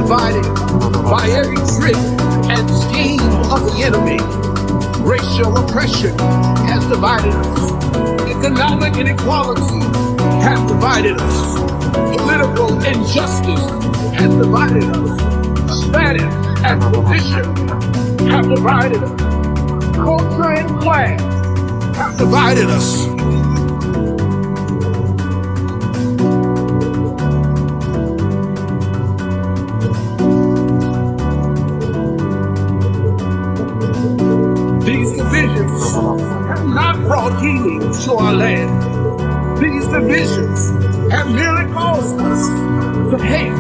divided by every trick and scheme of the enemy. Racial oppression has divided us. Economic inequality has divided us. Political injustice has divided us. Status and position have divided us. Culture and class have divided us. These divisions have not brought healing to our land. These divisions have merely caused us to hate,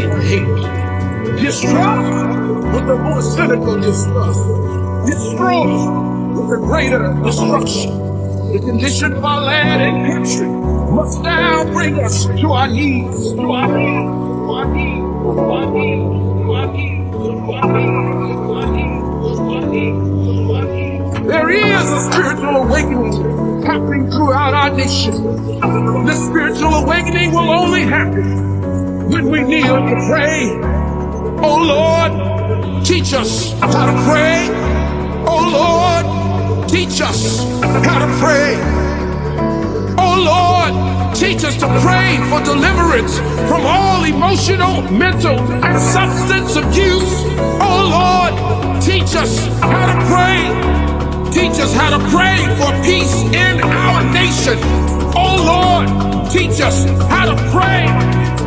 to hate, distrust with the more cynical distrust, destroy with the greater destruction. The condition of our land and country must now bring us to our knees, to our knees, to our knees, to our knees, to our knees, to our knees, to our knees, to our knees, to our knees. There is a spiritual awakening happening throughout our nation. The spiritual awakening will only happen when we kneel to pray. Oh Lord, teach us how to pray. Oh Lord, teach us how to pray. Oh Lord, teach us to pray for deliverance from all emotional, mental, and substance abuse. Oh Lord, teach us how to pray. Teach us how to pray for peace in our nation. Oh Lord, teach us how to pray.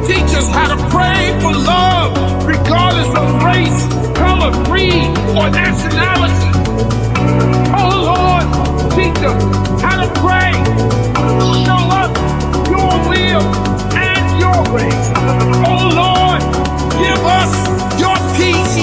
Teach us how to pray for love, regardless of race, color, creed, or nationality. Oh Lord, teach us how to pray. Show us your will and your way. Oh Lord, give us your peace.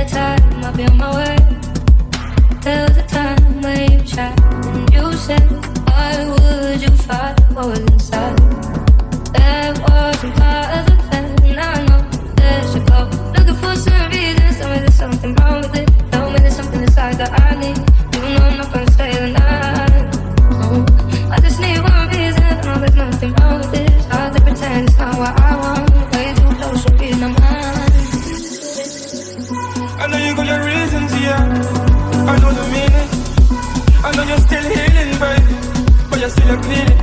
time I'll be on my way. There was a time when you tried and you said, why would you fight what was inside? That wasn't part of the plan. I know there should go. Looking for some reasons. Tell me there's something wrong with it. Tell me there's something inside that I need. You know I'm not gonna stay the night. Oh, I just need one reason. No, there's nothing wrong with this. Hard to pretend it's not what I want. Way too close to read my mind. I know you got your reasons, yeah. I know the meaning. I know you're still healing, baby, but you're still appealing.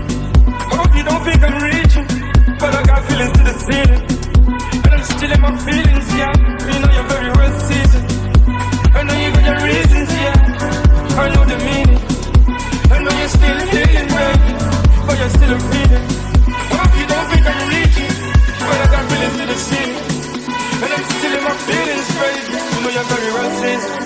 Hope you don't think I'm reaching, but I got feelings to the ceiling. And I'm still in my feelings, yeah. You know you're very well seasoned. I know you got your reasons, yeah. I know the meaning. I know you're still healing, baby, but you're still appealing. Hope you don't think I'm reaching, but I got feelings to the ceiling. And I'm still in my feelings, baby. You know you're very well seasoned.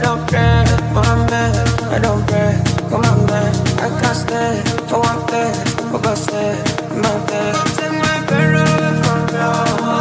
don't care when I'm mad, I don't brag, come on man, I can't stand for one thing, but go stand in my bed. Take my bed away from you.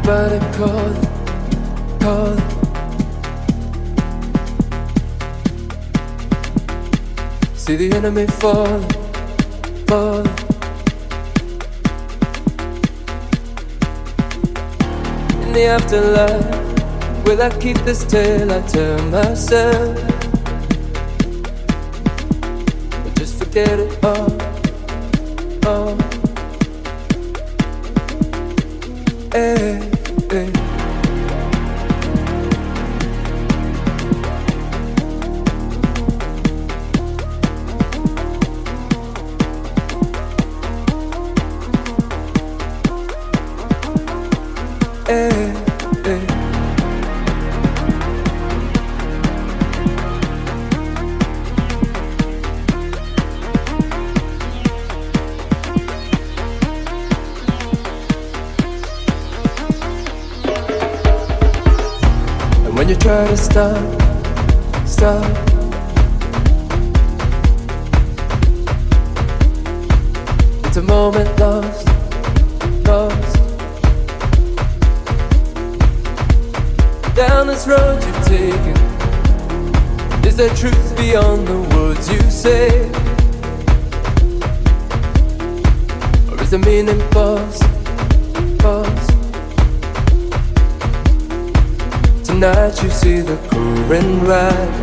Everybody call, call. See the enemy fall, fall. In the afterlife, will I keep this tale I tell myself? Or just forget it all, all. Hey, hey. Hey, hey. And when you try to stop, stop, it's a moment lost, lost. Down this road you've taken, is there truth beyond the words you say? Or is the meaning false, false? Tonight you see the current rise,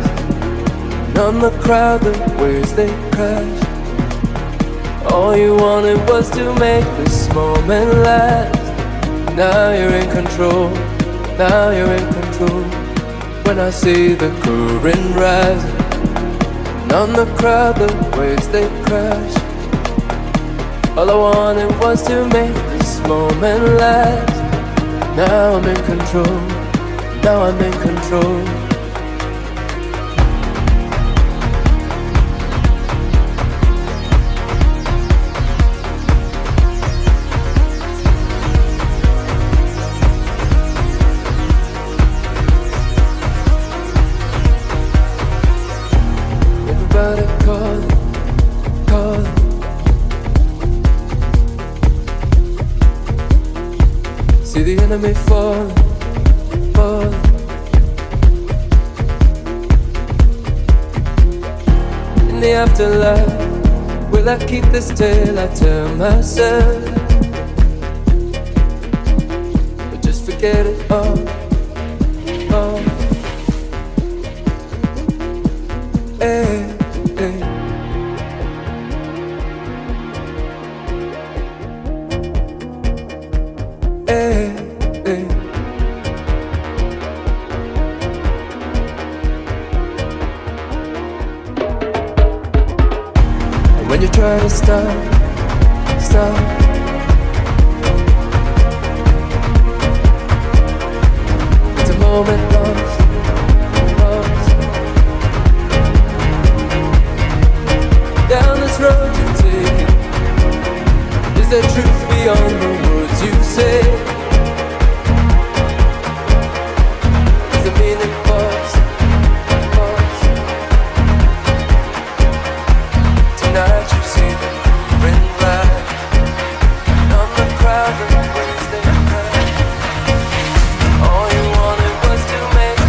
and on the crowd the waves they crash. All you wanted was to make this moment last. Now you're in control, now you're in control. When I see the current rising, and on the crowd the waves they crash. All I wanted was to make this moment last. Now I'm in control, now I'm in control. Everybody call, call. See the enemy fall, fall. In the afterlife, will I keep this tale I tell myself? Or just forget it all, all. Hey, hey. Hey, hey. And when you try to stop, stop, it's a moment lost, lost. Down this road you're taking, is there truth beyond the words you say? Is the meaning false, false? Tonight you see the current rise, and on the crowd the waves they crash. All you wanted was to make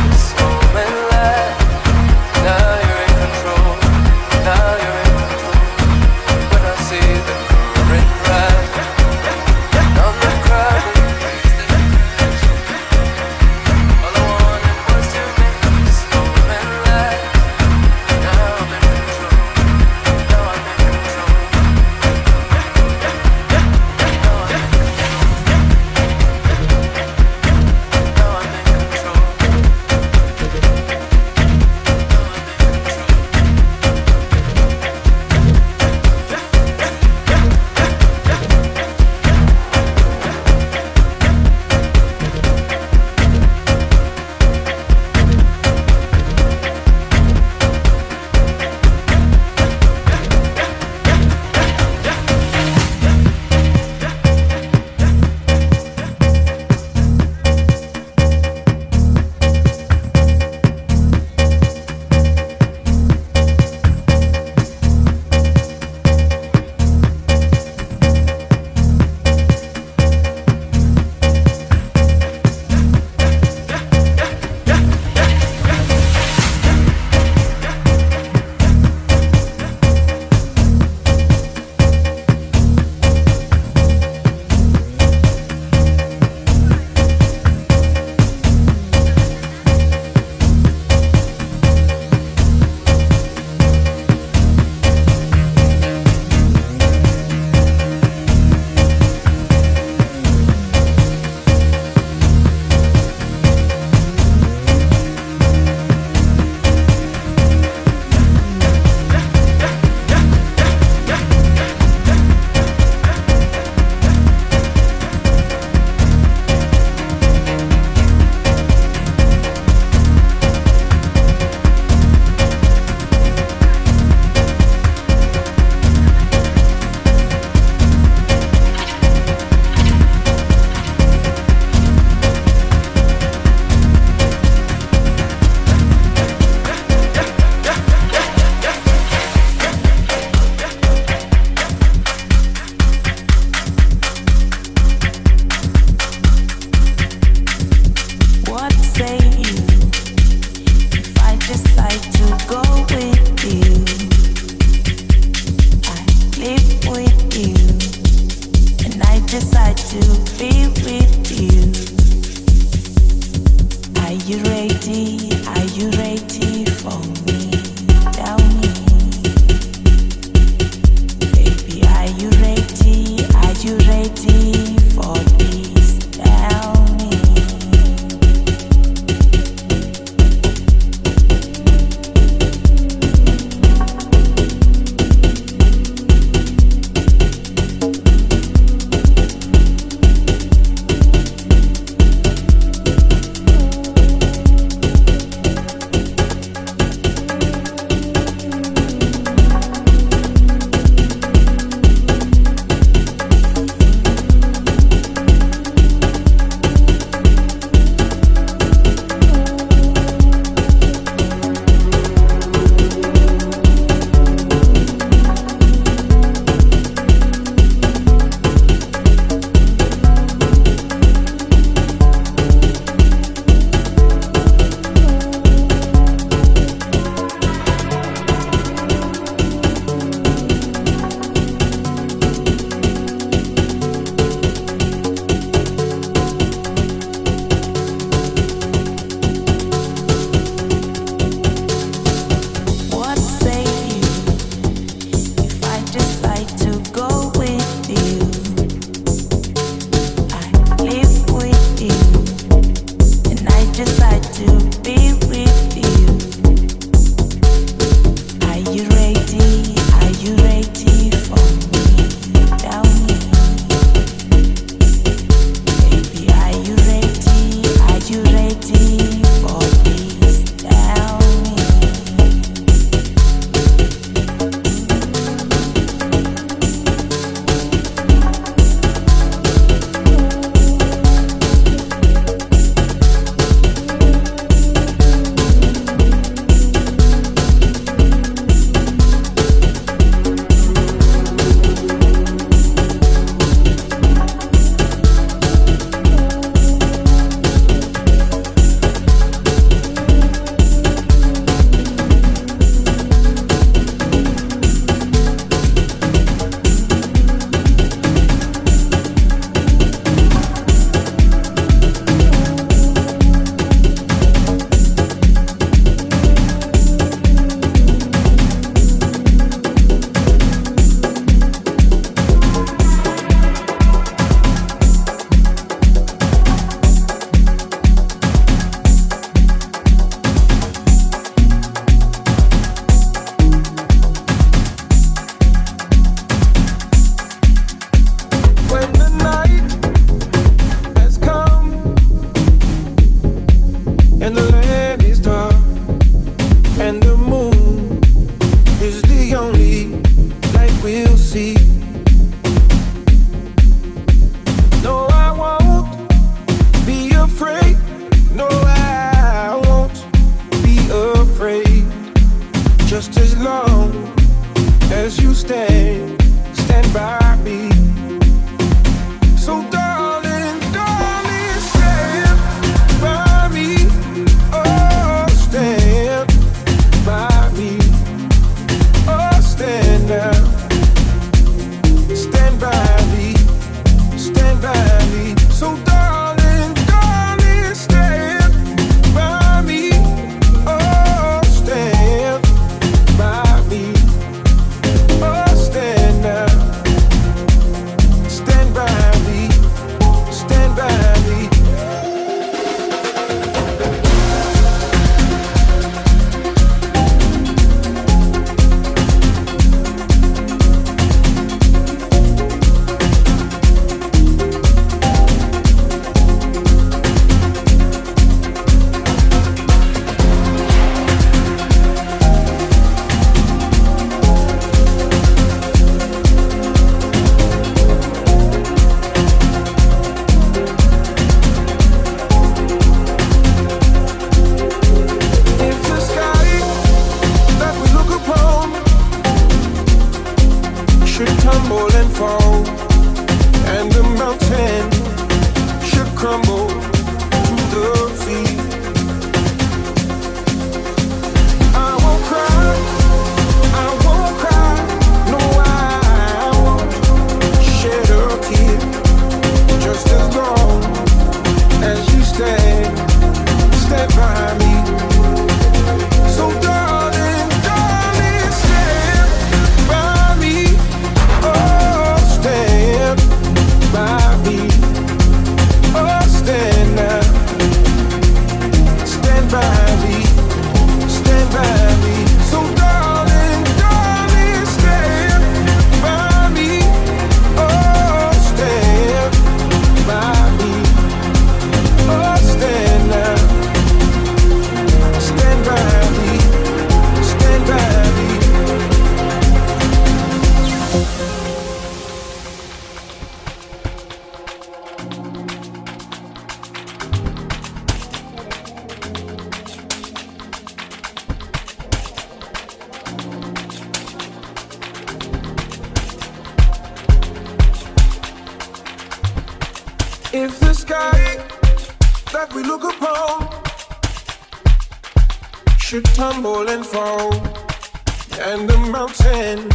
go with you. I live with you, and I decide to be with you. Are you ready? Are you ready for me? Tell me, baby, are you ready? Are you ready for this? Tell me. If the sky that we look upon should tumble and fall, and the mountain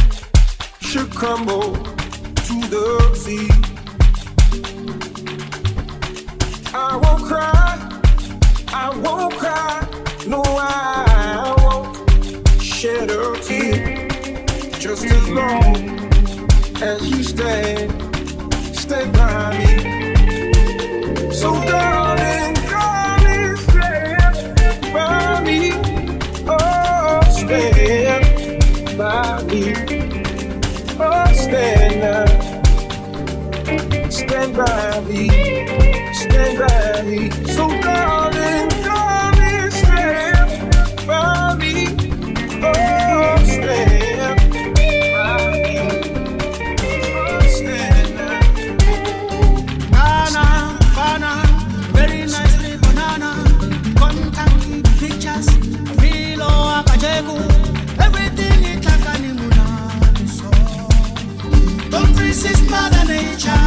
should crumble to the sea, I won't cry, no, I won't shed a tear, just as long as you stand by me. So darling, stand by me, oh, stand by me, oh, stand by me, so darling, stand by me, oh, stand by me, oh, stand. Banana, very nicely banana, contact pictures, Milo Akajegu, everything is like an immunity, so don't resist Mother Nature.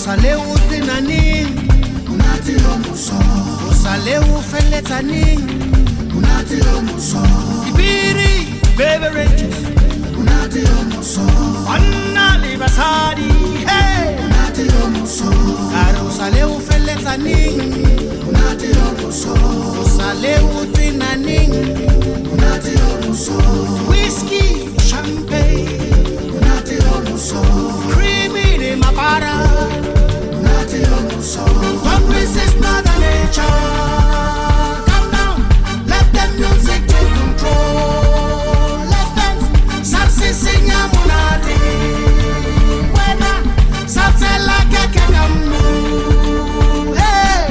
Saleu tinaning, unati omuso. Saleu feletaning, unati omuso. Ibiri beverages, unati omuso. Anna libasadi, hey, unati omuso. Caro saleu feletaning, unati omuso. Saleu tinaning, unati omuso. Whiskey, champagne, unati omuso. Creamy de mapara. Don't resist Mother Nature. Come down, let the music take control. Let's dance, salsa sinya munati. Wena, salsa la kekamu. Hey.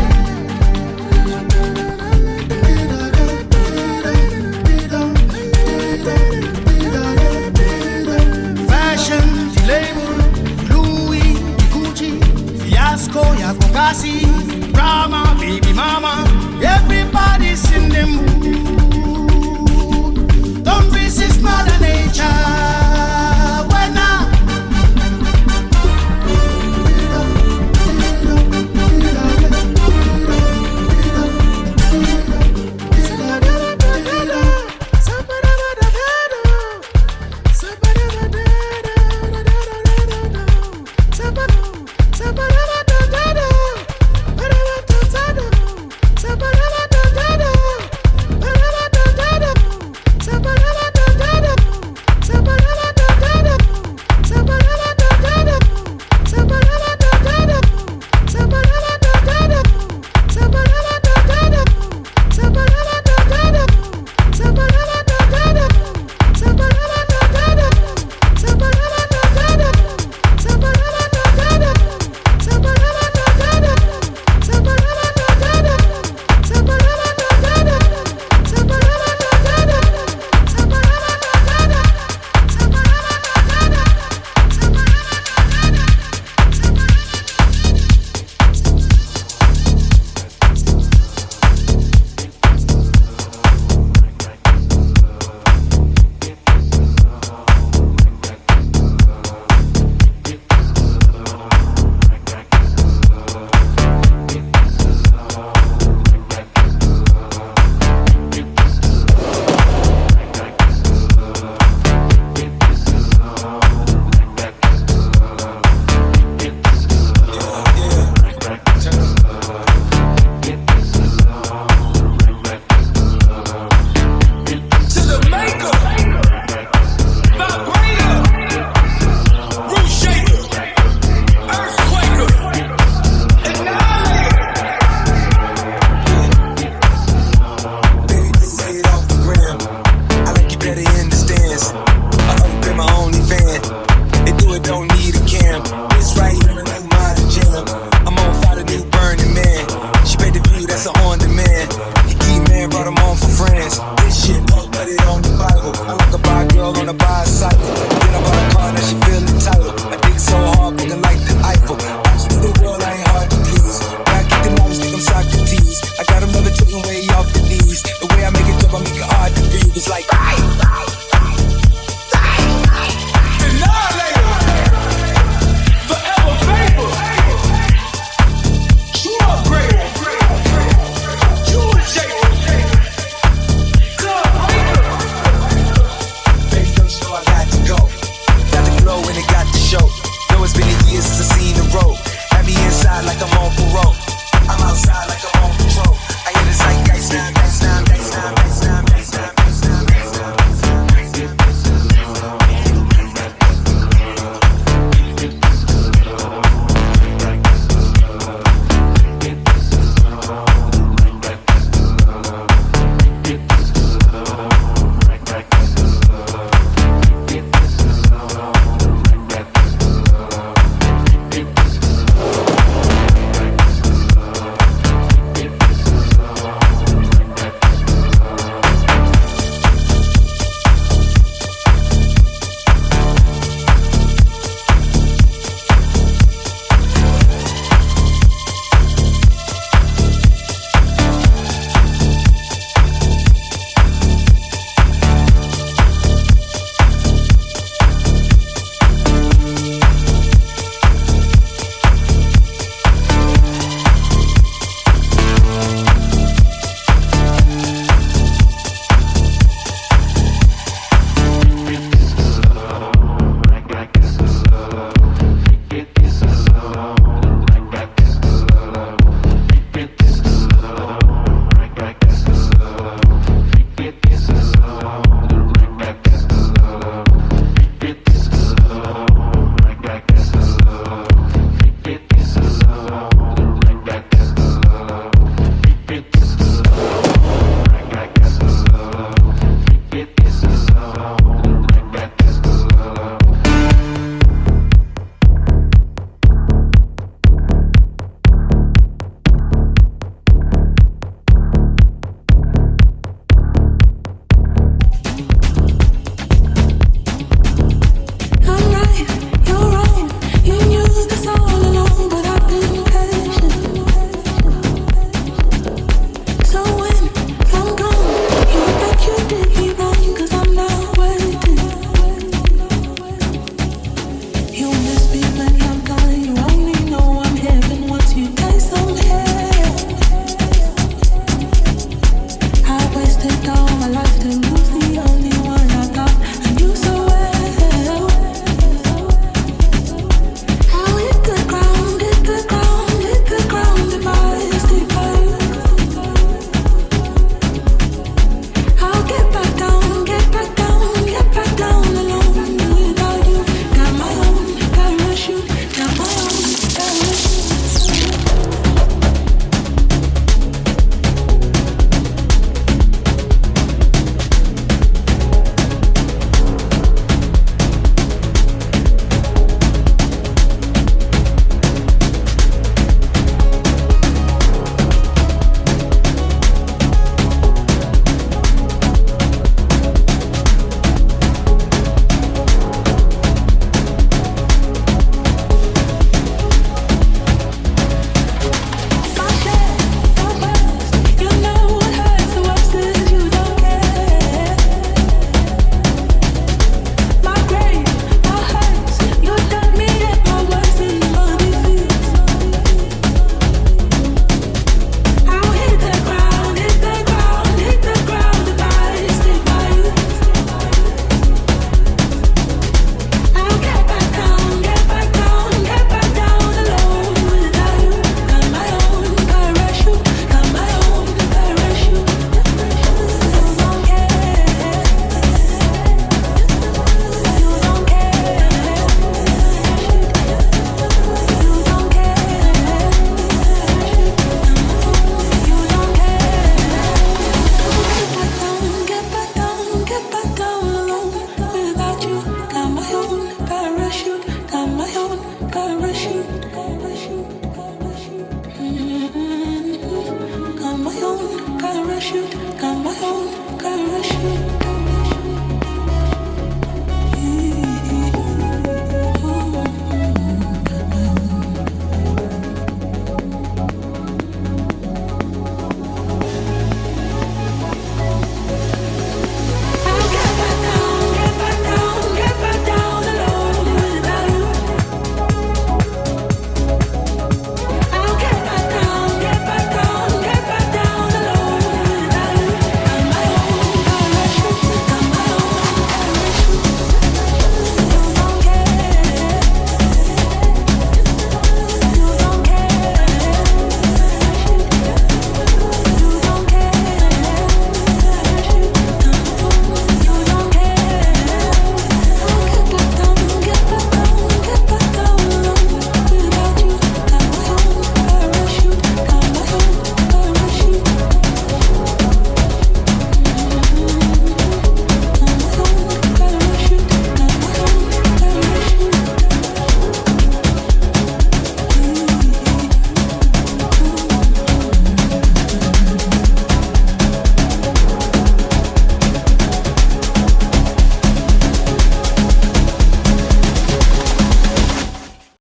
moves like